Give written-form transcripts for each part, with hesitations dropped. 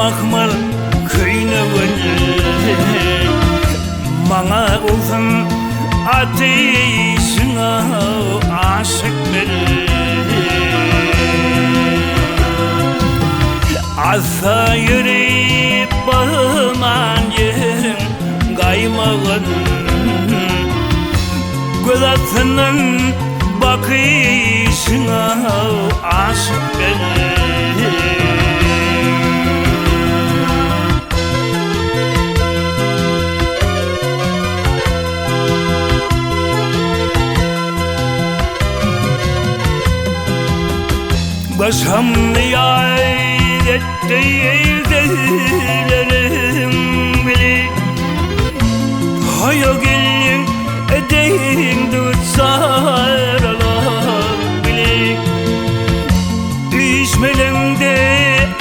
mahmal kıynavın Bana olsun ateşine aşık beni Asa yürüyüp bağıman yerim kaymağın Göz atının bakışına aşık beni Başımı yar ettiğim bile Hayal gelin edeyim tutsar bile Düşmelimde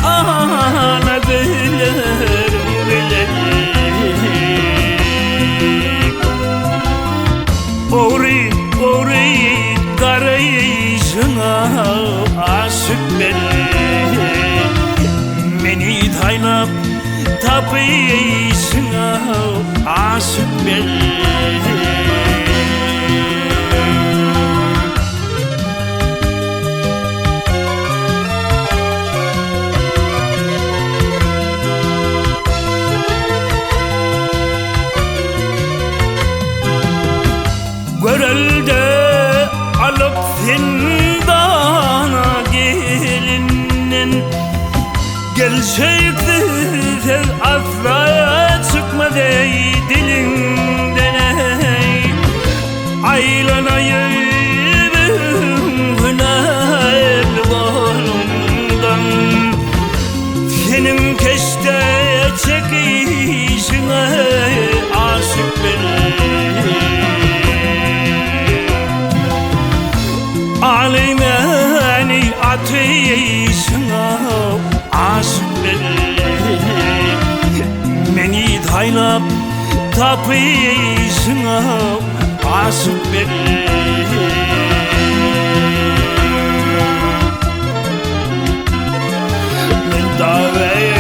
ana güllerim bile Ori karayışına aşık beni taylap tapışına aşık beni Görelde alıp zindana gelinin Gerçektir asla çıkmadı dilinden Aylanayım hünerli kolumdan Senin keşte çekişine aşık benim Alemeni ateşine aşık beni taylap tapışına aşık beni Ben davayı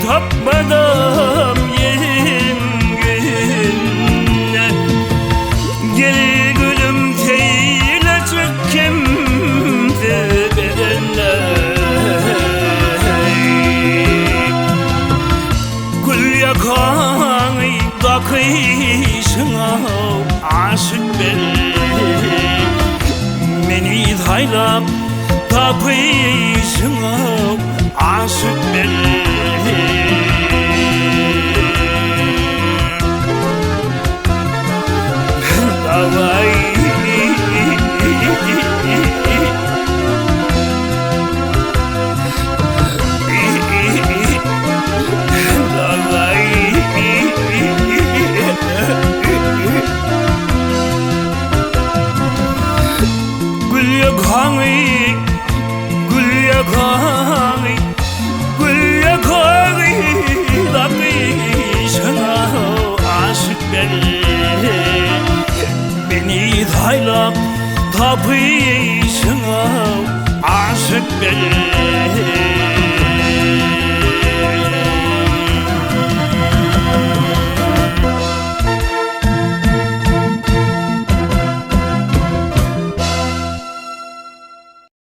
Tapmadım yerim gününe Gel gülüm teyle çökkemde bedenle Gül yakan bakışına aşık beni taylap tapışına aşık beni Gül yakanı bakışına aşık beni taylap tapışına aşık beni